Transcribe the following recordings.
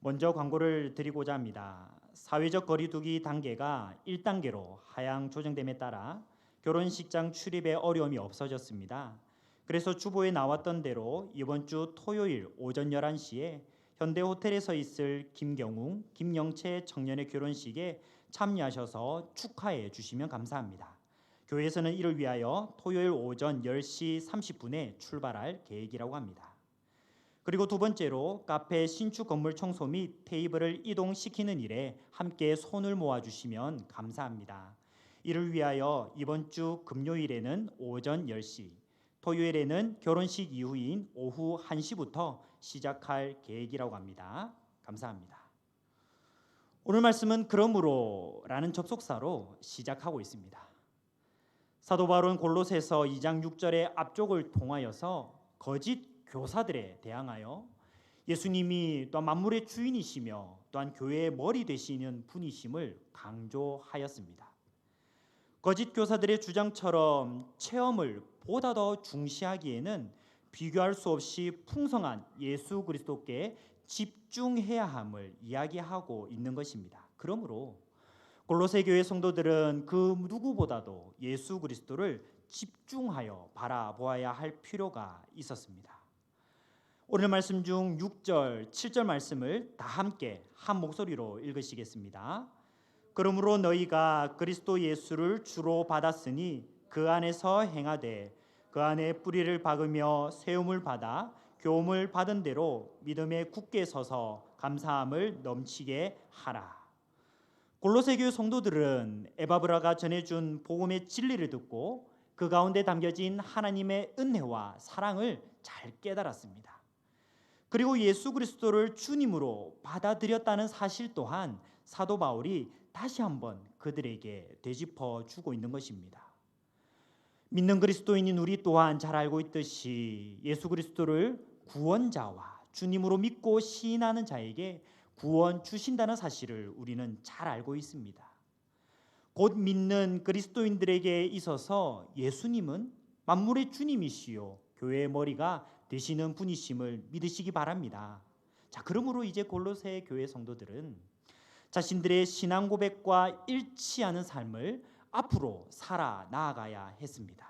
먼저 광고를 드리고자 합니다. 사회적 거리두기 단계가 1단계로 하향 조정됨에 따라 결혼식장 출입에 어려움이 없어졌습니다. 그래서 주보에 나왔던 대로 이번 주 토요일 오전 11시에 현대호텔에서 있을 김경웅, 김영채 청년의 결혼식에 참여하셔서 축하해 주시면 감사합니다. 교회에서는 이를 위하여 토요일 오전 10시 30분에 출발할 계획이라고 합니다. 그리고 두 번째로 카페 신축 건물 청소 및 테이블을 이동시키는 일에 함께 손을 모아주시면 감사합니다. 이를 위하여 이번 주 금요일에는 오전 10시, 토요일에는 결혼식 이후인 오후 1시부터 시작할 계획이라고 합니다. 감사합니다. 오늘 말씀은 그러므로 라는 접속사로 시작하고 있습니다. 사도 바울은 골로새서 2장 6절의 앞쪽을 통하여서 거짓 교사들에 대항하여 예수님이 또한 만물의 주인이시며 또한 교회의 머리 되시는 분이심을 강조하였습니다. 거짓 교사들의 주장처럼 체험을 보다 더 중시하기에는 비교할 수 없이 풍성한 예수 그리스도께 집중해야 함을 이야기하고 있는 것입니다. 그러므로 골로새 교회 성도들은 그 누구보다도 예수 그리스도를 집중하여 바라보아야 할 필요가 있었습니다. 오늘 말씀 중 6절, 7절 말씀을 다 함께 한 목소리로 읽으시겠습니다. 그러므로 너희가 그리스도 예수를 주로 받았으니 그 안에서 행하되 그 안에 뿌리를 박으며 세움을 받아 교훈을 받은 대로 믿음에 굳게 서서 감사함을 넘치게 하라. 골로새 교회 성도들은 에바브라가 전해준 복음의 진리를 듣고 그 가운데 담겨진 하나님의 은혜와 사랑을 잘 깨달았습니다. 그리고 예수 그리스도를 주님으로 받아들였다는 사실 또한 사도 바울이 다시 한번 그들에게 되짚어 주고 있는 것입니다. 믿는 그리스도인인 우리 또한 잘 알고 있듯이 예수 그리스도를 구원자와 주님으로 믿고 시인하는 자에게 구원 주신다는 사실을 우리는 잘 알고 있습니다. 곧 믿는 그리스도인들에게 있어서 예수님은 만물의 주님이시요 교회의 머리가 되시는 분이심을 믿으시기 바랍니다. 자, 그러므로 이제 골로새 교회 성도들은 자신들의 신앙 고백과 일치하는 삶을 앞으로 살아 나아가야 했습니다.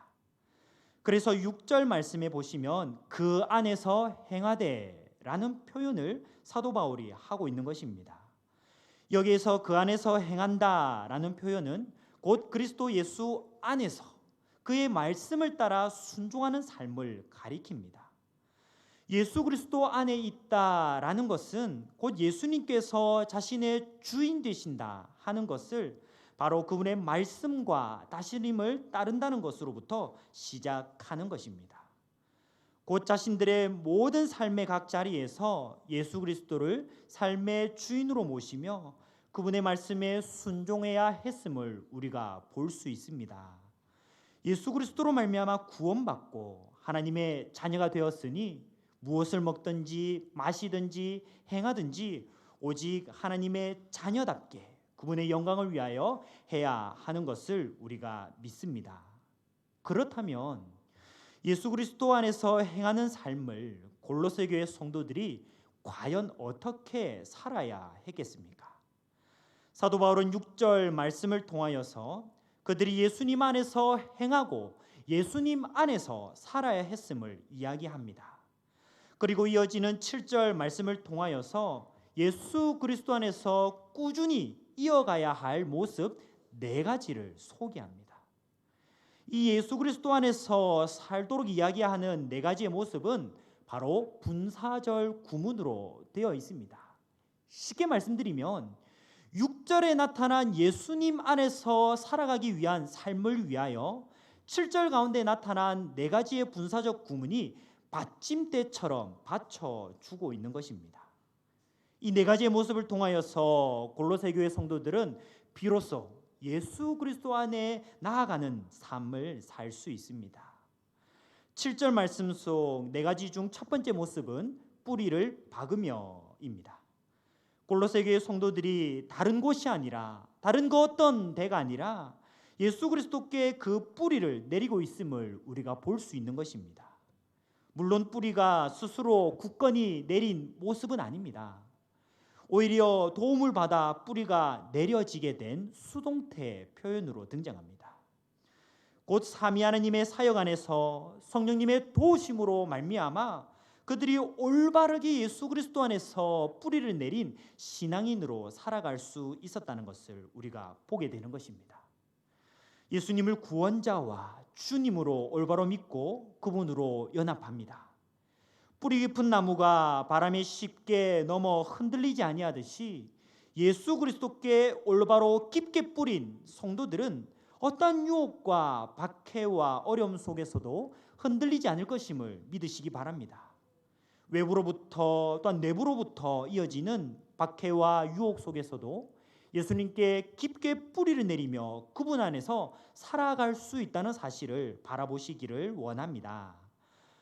그래서 6절 말씀에 보시면 그 안에서 행하되라는 표현을 사도 바울이 하고 있는 것입니다. 여기에서 그 안에서 행한다라는 표현은 곧 그리스도 예수 안에서 그의 말씀을 따라 순종하는 삶을 가리킵니다. 예수 그리스도 안에 있다라는 것은 곧 예수님께서 자신의 주인 되신다 하는 것을 바로 그분의 말씀과 다스림을 따른다는 것으로부터 시작하는 것입니다. 곧 자신들의 모든 삶의 각 자리에서 예수 그리스도를 삶의 주인으로 모시며 그분의 말씀에 순종해야 했음을 우리가 볼 수 있습니다. 예수 그리스도로 말미암아 구원받고 하나님의 자녀가 되었으니 무엇을 먹든지 마시든지 행하든지 오직 하나님의 자녀답게 그분의 영광을 위하여 해야 하는 것을 우리가 믿습니다. 그렇다면 예수 그리스도 안에서 행하는 삶을 골로새 교회 성도들이 과연 어떻게 살아야 했겠습니까? 사도 바울은 6절 말씀을 통하여서 그들이 예수님 안에서 행하고 예수님 안에서 살아야 했음을 이야기합니다. 그리고 이어지는 7절 말씀을 통하여서 예수 그리스도 안에서 꾸준히 이어가야 할 모습 4가지를 소개합니다. 이 예수 그리스도 안에서 살도록 이야기하는 4가지의 모습은 바로 분사절 구문으로 되어 있습니다. 쉽게 말씀드리면 6절에 나타난 예수님 안에서 살아가기 위한 삶을 위하여 7절 가운데 나타난 4가지의 분사적 구문이 받침대처럼 받쳐주고 있는 것입니다. 이 4가지의 모습을 통하여서 골로새 교회 성도들은 비로소 예수 그리스도 안에 나아가는 삶을 살 수 있습니다. 7절 말씀 속 4가지 중 첫 번째 모습은 뿌리를 박으며입니다. 골로새 교회 성도들이 다른 곳이 아니라 다른 그 어떤 데가 아니라 예수 그리스도께 그 뿌리를 내리고 있음을 우리가 볼 수 있는 것입니다. 물론 뿌리가 스스로 굳건히 내린 모습은 아닙니다. 오히려 도움을 받아 뿌리가 내려지게 된 수동태 표현으로 등장합니다. 곧 삼위 하나님의 사역 안에서 성령님의 도우심으로 말미암아 그들이 올바르게 예수 그리스도 안에서 뿌리를 내린 신앙인으로 살아갈 수 있었다는 것을 우리가 보게 되는 것입니다. 예수님을 구원자와 주님으로 올바로 믿고 그분으로 연합합니다. 뿌리 깊은 나무가 바람에 쉽게 넘어 흔들리지 아니하듯이 예수 그리스도께 올바로 깊게 뿌린 성도들은 어떠한 유혹과 박해와 어려움 속에서도 흔들리지 않을 것임을 믿으시기 바랍니다. 외부로부터 또한 내부로부터 이어지는 박해와 유혹 속에서도 예수님께 깊게 뿌리를 내리며 그분 안에서 살아갈 수 있다는 사실을 바라보시기를 원합니다.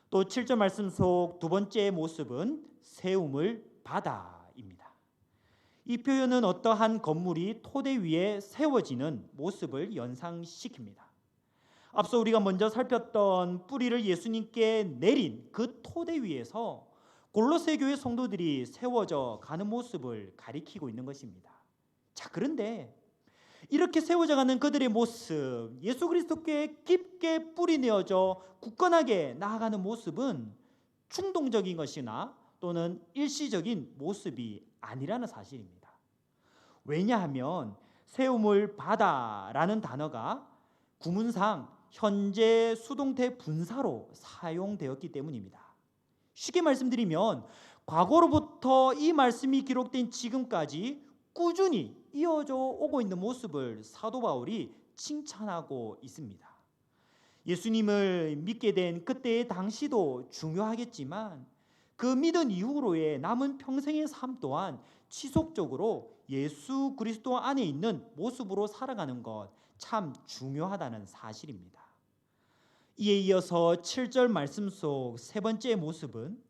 또 7절 말씀 속 두 번째 모습은 세움을 받아입니다. 이 표현은 어떠한 건물이 토대 위에 세워지는 모습을 연상시킵니다. 앞서 우리가 먼저 살폈던 뿌리를 예수님께 내린 그 토대 위에서 골로새 교회 성도들이 세워져 가는 모습을 가리키고 있는 것입니다. 자, 그런데 이렇게 세워져 가는 그들의 모습, 예수 그리스도께 깊게 뿌리 내어져 굳건하게 나아가는 모습은 충동적인 것이나 또는 일시적인 모습이 아니라는 사실입니다. 왜냐하면 세움을 받아라는 단어가 구문상 현재 수동태 분사로 사용되었기 때문입니다. 쉽게 말씀드리면 과거로부터 이 말씀이 기록된 지금까지 꾸준히 이어져 오고 있는 모습을 사도 바울이 칭찬하고 있습니다. 예수님을 믿게 된 그때의 당시도 중요하겠지만 그 믿은 이후로의 남은 평생의 삶 또한 지속적으로 예수 그리스도 안에 있는 모습으로 살아가는 것 참 중요하다는 사실입니다. 이에 이어서 7절 말씀 속 세 번째 모습은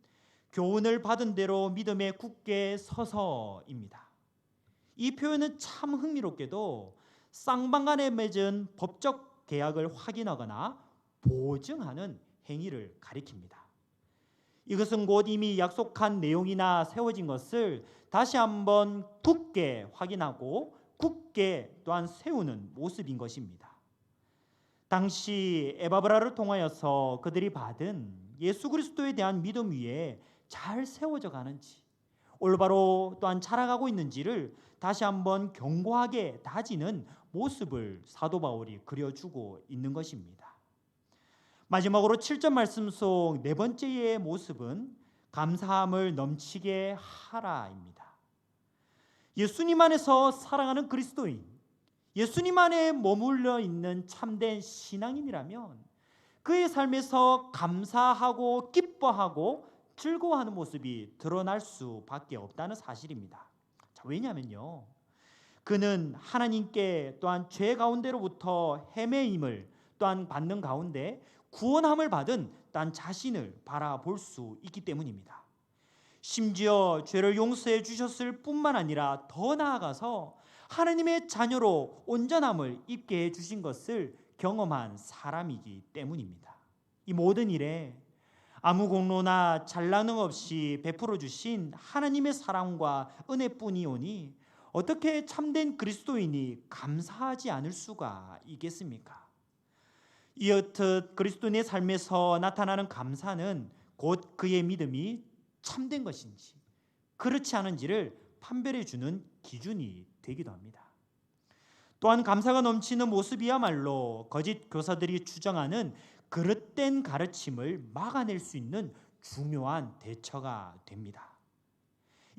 교훈을 받은 대로 믿음에 굳게 서서입니다. 이 표현은 참 흥미롭게도 쌍방간에 맺은 법적 계약을 확인하거나 보증하는 행위를 가리킵니다. 이것은 곧 이미 약속한 내용이나 세워진 것을 다시 한번 굳게 확인하고 굳게 또한 세우는 모습인 것입니다. 당시 에바브라를 통하여서 그들이 받은 예수 그리스도에 대한 믿음 위에 잘 세워져 가는지 올바로 또한 자라가고 있는지를 다시 한번 견고하게 다지는 모습을 사도 바울이 그려주고 있는 것입니다. 마지막으로 7절 말씀 속 네 번째의 모습은 감사함을 넘치게 하라입니다. 예수님 안에서 살아가는 그리스도인, 예수님 안에 머물러 있는 참된 신앙인이라면 그의 삶에서 감사하고 기뻐하고 즐거워하는 모습이 드러날 수밖에 없다는 사실입니다. 자, 왜냐하면요, 그는 하나님께 또한 죄 가운데로부터 헤매임을 또한 받는 가운데 구원함을 받은 딴 자신을 바라볼 수 있기 때문입니다. 심지어 죄를 용서해 주셨을 뿐만 아니라 더 나아가서 하나님의 자녀로 온전함을 입게 해주신 것을 경험한 사람이기 때문입니다. 이 모든 일에 아무 공로나 잘나능 없이 베풀어 주신 하나님의 사랑과 은혜뿐이오니 어떻게 참된 그리스도인이 감사하지 않을 수가 있겠습니까? 이렇듯 그리스도인의 삶에서 나타나는 감사는 곧 그의 믿음이 참된 것인지 그렇지 않은지를 판별해 주는 기준이 되기도 합니다. 또한 감사가 넘치는 모습이야말로 거짓 교사들이 주장하는 그릇된 가르침을 막아낼 수 있는 중요한 대처가 됩니다.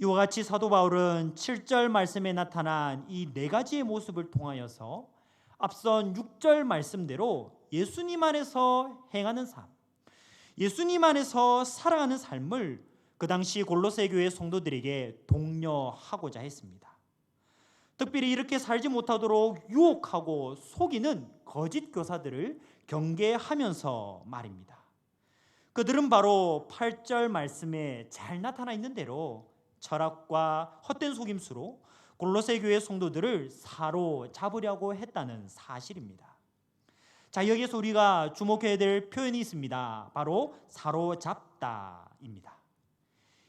이와 같이 사도 바울은 7절 말씀에 나타난 이 네 가지의 모습을 통하여서 앞선 6절 말씀대로 예수님 안에서 행하는 삶, 예수님 안에서 살아가는 삶을 그 당시 골로새 교회 성도들에게 독려하고자 했습니다. 특별히 이렇게 살지 못하도록 유혹하고 속이는 거짓 교사들을 경계하면서 말입니다. 그들은 바로 8절 말씀에 잘 나타나 있는 대로 철학과 헛된 속임수로 골로새 교회 성도들을 사로잡으려고 했다는 사실입니다. 자, 여기서 우리가 주목해야 될 표현이 있습니다. 바로 사로잡다입니다.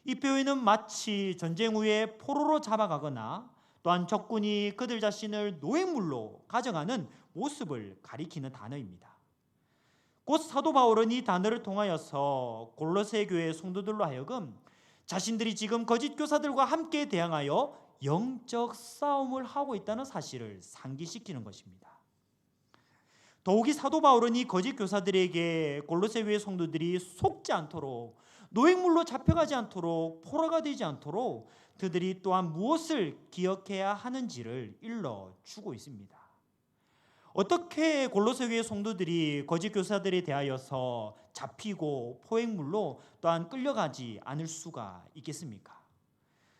이 표현은 마치 전쟁 후에 포로로 잡아가거나 또한 적군이 그들 자신을 노예물로 가져가는 모습을 가리키는 단어입니다. 곧 사도 바울은 이 단어를 통하여서 골로새 교회 성도들로 하여금 자신들이 지금 거짓 교사들과 함께 대항하여 영적 싸움을 하고 있다는 사실을 상기시키는 것입니다. 더욱이 사도 바울은 이 거짓 교사들에게 골로새 교회 성도들이 속지 않도록, 노예물로 잡혀가지 않도록, 포로가 되지 않도록 그들이 또한 무엇을 기억해야 하는지를 일러주고 있습니다. 어떻게 골로새 교회 성도들이 거짓 교사들에 대하여서 잡히고 포획물로 또한 끌려가지 않을 수가 있겠습니까?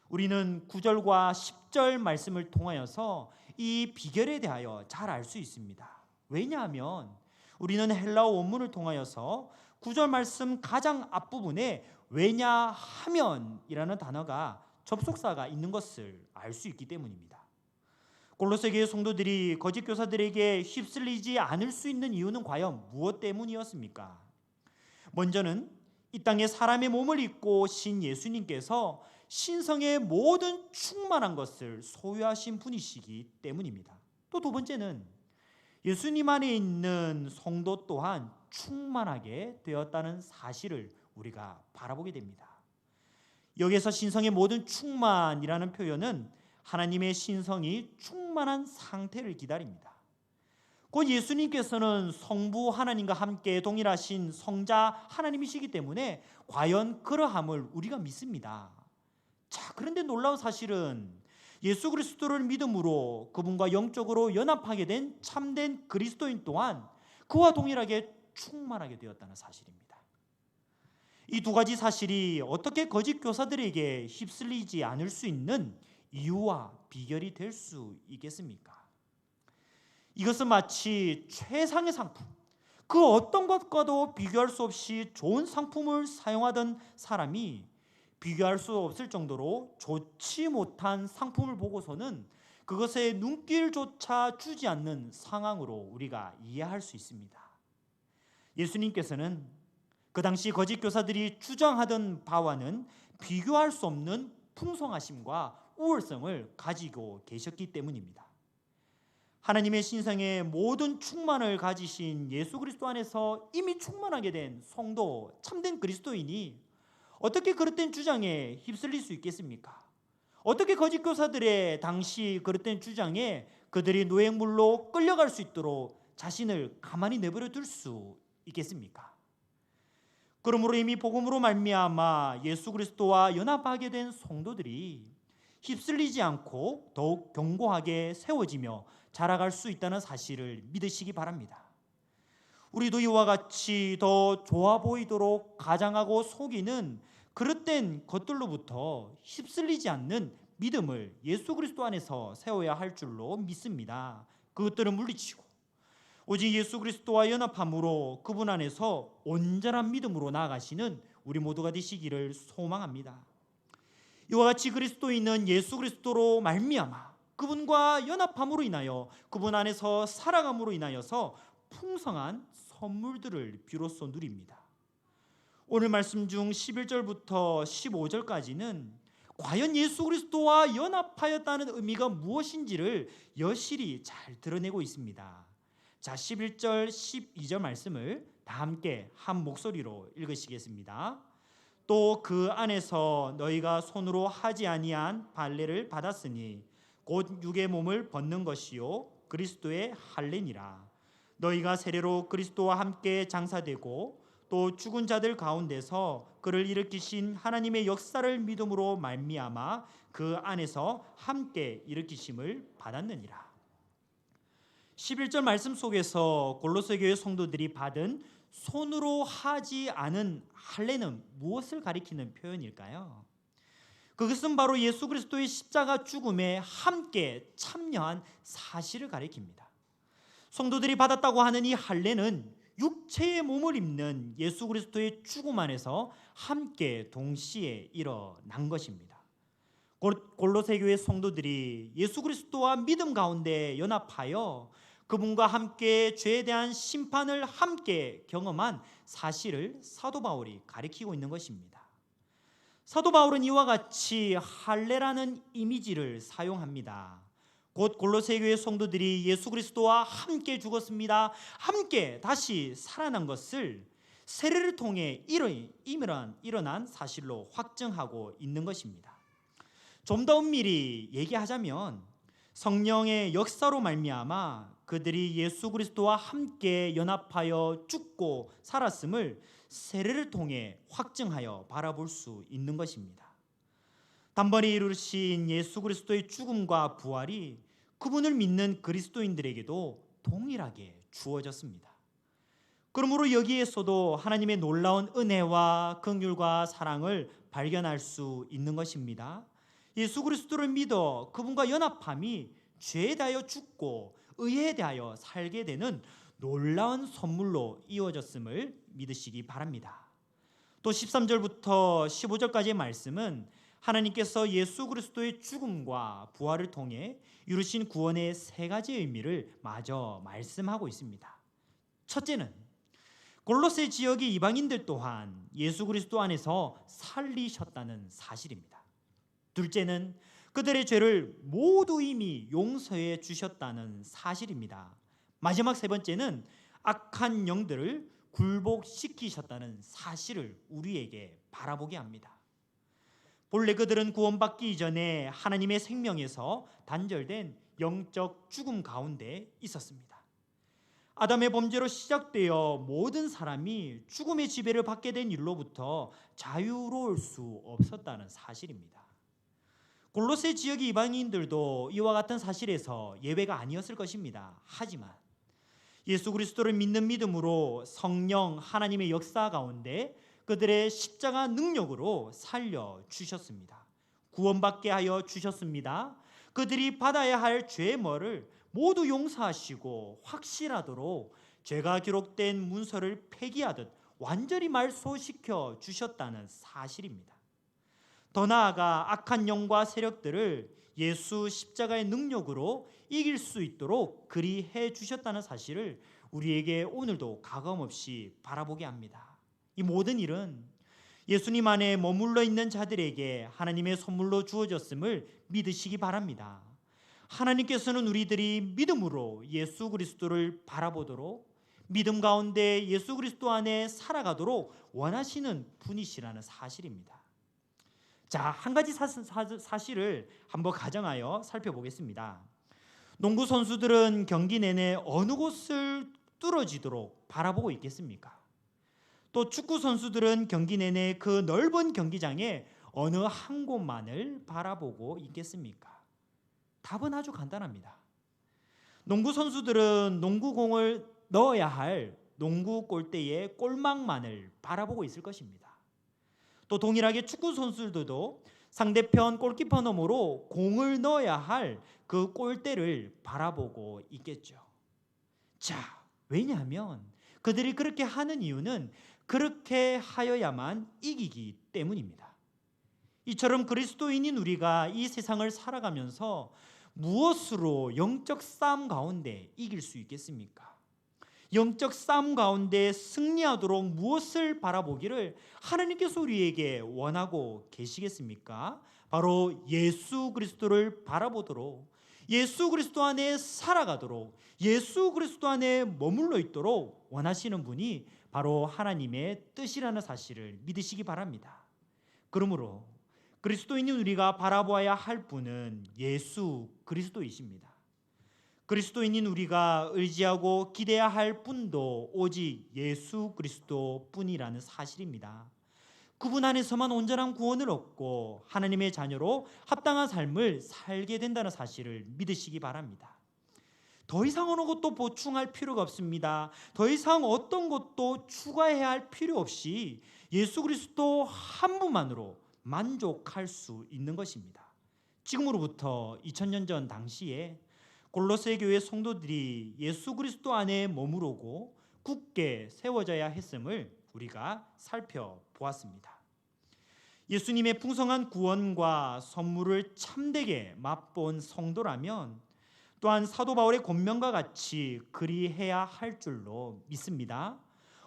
우리는 9절과 10절 말씀을 통하여서 이 비결에 대하여 잘 알 수 있습니다. 왜냐하면 우리는 헬라어 원문을 통하여서 9절 말씀 가장 앞부분에 왜냐하면이라는 단어가 접속사가 있는 것을 알 수 있기 때문입니다. 골로새 교회 성도들이 거짓 교사들에게 휩쓸리지 않을 수 있는 이유는 과연 무엇 때문이었습니까? 먼저는 이 땅에 사람의 몸을 입고 신 예수님께서 신성의 모든 충만한 것을 소유하신 분이시기 때문입니다. 또 두 번째는 예수님 안에 있는 성도 또한 충만하게 되었다는 사실을 우리가 바라보게 됩니다. 여기에서 신성의 모든 충만이라는 표현은 하나님의 신성이 충만한 상태를 기다립니다. 곧 예수님께서는 성부 하나님과 함께 동일하신 성자 하나님이시기 때문에 과연 그러함을 우리가 믿습니다. 자, 그런데 놀라운 사실은 예수 그리스도를 믿음으로 그분과 영적으로 연합하게 된 참된 그리스도인 또한 그와 동일하게 충만하게 되었다는 사실입니다. 이 두 가지 사실이 어떻게 거짓 교사들에게 휩쓸리지 않을 수 있는 이유와 비결이 될 수 있겠습니까? 이것은 마치 최상의 상품, 그 어떤 것과도 비교할 수 없이 좋은 상품을 사용하던 사람이 비교할 수 없을 정도로 좋지 못한 상품을 보고서는 그것에 눈길조차 주지 않는 상황으로 우리가 이해할 수 있습니다. 예수님께서는 그 당시 거짓 교사들이 주장하던 바와는 비교할 수 없는 풍성하심과 우월성을 가지고 계셨기 때문입니다. 하나님의 신성의 모든 충만을 가지신 예수 그리스도 안에서 이미 충만하게 된 성도, 참된 그리스도인이 어떻게 그릇된 주장에 휩쓸릴 수 있겠습니까? 어떻게 거짓 교사들의 당시 그릇된 주장에 그들이 노예물로 끌려갈 수 있도록 자신을 가만히 내버려 둘 수 있겠습니까? 그러므로 이미 복음으로 말미암아 예수 그리스도와 연합하게 된 성도들이 휩쓸리지 않고 더욱 견고하게 세워지며 자라갈 수 있다는 사실을 믿으시기 바랍니다. 우리도 이와 같이 더 좋아 보이도록 가장하고 속이는 그릇된 것들로부터 휩쓸리지 않는 믿음을 예수 그리스도 안에서 세워야 할 줄로 믿습니다. 그것들을 물리치고 오직 예수 그리스도와 연합함으로 그분 안에서 온전한 믿음으로 나아가시는 우리 모두가 되시기를 소망합니다. 이와 같이 그리스도인은 예수 그리스도로 말미암아 그분과 연합함으로 인하여 그분 안에서 살아감으로 인하여서 풍성한 선물들을 비로소 누립니다. 오늘 말씀 중 11절부터 15절까지는 과연 예수 그리스도와 연합하였다는 의미가 무엇인지를 여실히 잘 드러내고 있습니다. 자, 11절 12절 말씀을 다 함께 한 목소리로 읽으시겠습니다. 또 그 안에서 너희가 손으로 하지 아니한 발례를 받았으니 곧 육의 몸을 벗는 것이요 그리스도의 할례니라. 너희가 세례로 그리스도와 함께 장사되고 또 죽은 자들 가운데서 그를 일으키신 하나님의 역사를 믿음으로 말미암아 그 안에서 함께 일으키심을 받았느니라. 11절 말씀 속에서 골로새 교회 성도들이 받은 손으로 하지 않은 할례는 무엇을 가리키는 표현일까요? 그것은 바로 예수 그리스도의 십자가 죽음에 함께 참여한 사실을 가리킵니다. 성도들이 받았다고 하는 이 할례는 육체의 몸을 입는 예수 그리스도의 죽음 안에서 함께 동시에 일어난 것입니다. 골로새 교회 성도들이 예수 그리스도와 믿음 가운데 연합하여 그분과 함께 죄에 대한 심판을 함께 경험한 사실을 사도 바울이 가리키고 있는 것입니다. 사도 바울은 이와 같이 할례라는 이미지를 사용합니다. 곧 골로새 교회 성도들이 예수 그리스도와 함께 죽었습니다, 함께 다시 살아난 것을 세례를 통해 일어난 사실로 확증하고 있는 것입니다. 좀 더 엄밀히 얘기하자면 성령의 역사로 말미암아 그들이 예수 그리스도와 함께 연합하여 죽고 살았음을 세례를 통해 확증하여 바라볼 수 있는 것입니다. 단번에 이루신 예수 그리스도의 죽음과 부활이 그분을 믿는 그리스도인들에게도 동일하게 주어졌습니다. 그러므로 여기에서도 하나님의 놀라운 은혜와 긍휼과 사랑을 발견할 수 있는 것입니다. 예수 그리스도를 믿어 그분과 연합함이 죄에 대하여 죽고 의에 대하여 살게 되는 놀라운 선물로 이루어졌음을 믿으시기 바랍니다. 또 13절부터 15절까지의 말씀은 하나님께서 예수 그리스도의 죽음과 부활을 통해 이루신 구원의 세 가지 의미를 마저 말씀하고 있습니다. 첫째는 골로새 지역의 이방인들 또한 예수 그리스도 안에서 살리셨다는 사실입니다. 둘째는 그들의 죄를 모두 이미 용서해 주셨다는 사실입니다. 마지막 세 번째는 악한 영들을 굴복시키셨다는 사실을 우리에게 바라보게 합니다. 본래 그들은 구원받기 이전에 하나님의 생명에서 단절된 영적 죽음 가운데 있었습니다. 아담의 범죄로 시작되어 모든 사람이 죽음의 지배를 받게 된 일로부터 자유로울 수 없었다는 사실입니다. 골로새 지역의 이방인들도 이와 같은 사실에서 예외가 아니었을 것입니다. 하지만 예수 그리스도를 믿는 믿음으로 성령 하나님의 역사 가운데 그들의 십자가 능력으로 살려주셨습니다. 구원받게 하여 주셨습니다. 그들이 받아야 할 죄의 벌을 모두 용서하시고 확실하도록 죄가 기록된 문서를 폐기하듯 완전히 말소시켜 주셨다는 사실입니다. 더 나아가 악한 영과 세력들을 예수 십자가의 능력으로 이길 수 있도록 그리 해 주셨다는 사실을 우리에게 오늘도 가감없이 바라보게 합니다. 이 모든 일은 예수님 안에 머물러 있는 자들에게 하나님의 선물로 주어졌음을 믿으시기 바랍니다. 하나님께서는 우리들이 믿음으로 예수 그리스도를 바라보도록 믿음 가운데 예수 그리스도 안에 살아가도록 원하시는 분이시라는 사실입니다. 자, 한 가지 사실을 한번 가정하여 살펴보겠습니다. 농구 선수들은 경기 내내 어느 곳을 뚫어지도록 바라보고 있겠습니까? 또 축구 선수들은 경기 내내 그 넓은 경기장에 어느 한 곳만을 바라보고 있겠습니까? 답은 아주 간단합니다. 농구 선수들은 농구공을 넣어야 할 농구 골대의 골망만을 바라보고 있을 것입니다. 또 동일하게 축구 선수들도 상대편 골키퍼 너머로 공을 넣어야 할 그 골대를 바라보고 있겠죠. 자, 왜냐하면 그들이 그렇게 하는 이유는 그렇게 하여야만 이기기 때문입니다. 이처럼 그리스도인인 우리가 이 세상을 살아가면서 무엇으로 영적 싸움 가운데 이길 수 있겠습니까? 영적 싸움 가운데 승리하도록 무엇을 바라보기를 하나님께서 우리에게 원하고 계시겠습니까? 바로 예수 그리스도를 바라보도록, 예수 그리스도 안에 살아가도록, 예수 그리스도 안에 머물러 있도록 원하시는 분이 바로 하나님의 뜻이라는 사실을 믿으시기 바랍니다. 그러므로 그리스도인인 우리가 바라보아야 할 분은 예수 그리스도이십니다. 그리스도인인 우리가 의지하고 기대해야 할 분도 오직 예수 그리스도 뿐이라는 사실입니다. 그분 안에서만 온전한 구원을 얻고 하나님의 자녀로 합당한 삶을 살게 된다는 사실을 믿으시기 바랍니다. 더 이상 어느 것도 보충할 필요가 없습니다. 더 이상 어떤 것도 추가해야 할 필요 없이 예수 그리스도 한 분만으로 만족할 수 있는 것입니다. 지금으로부터 2000년 전 당시에 골로새 교회 성도들이 예수 그리스도 안에 머무르고 굳게 세워져야 했음을 우리가 살펴보았습니다. 예수님의 풍성한 구원과 선물을 참되게 맛본 성도라면 또한 사도 바울의 권면과 같이 그리해야 할 줄로 믿습니다.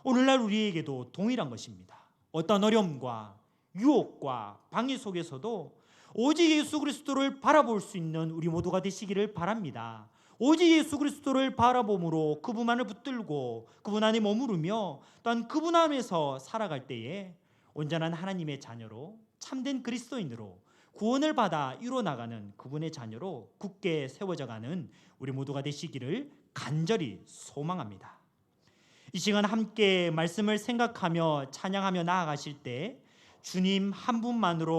오늘날 우리에게도 동일한 것입니다. 어떤 어려움과 유혹과 방해 속에서도 오직 예수 그리스도를 바라볼 수 있는 우리 모두가 되시기를 바랍니다. 오직 예수 그리스도를 바라봄으로 그분 안을 붙들고 그분 안에 머무르며 또한 그분 안에서 살아갈 때에 온전한 하나님의 자녀로 참된 그리스도인으로 구원을 받아 이루어나가는 그분의 자녀로 굳게 세워져가는 우리 모두가 되시기를 간절히 소망합니다. 이 시간 함께 말씀을 생각하며 찬양하며 나아가실 때 주님 한 분만으로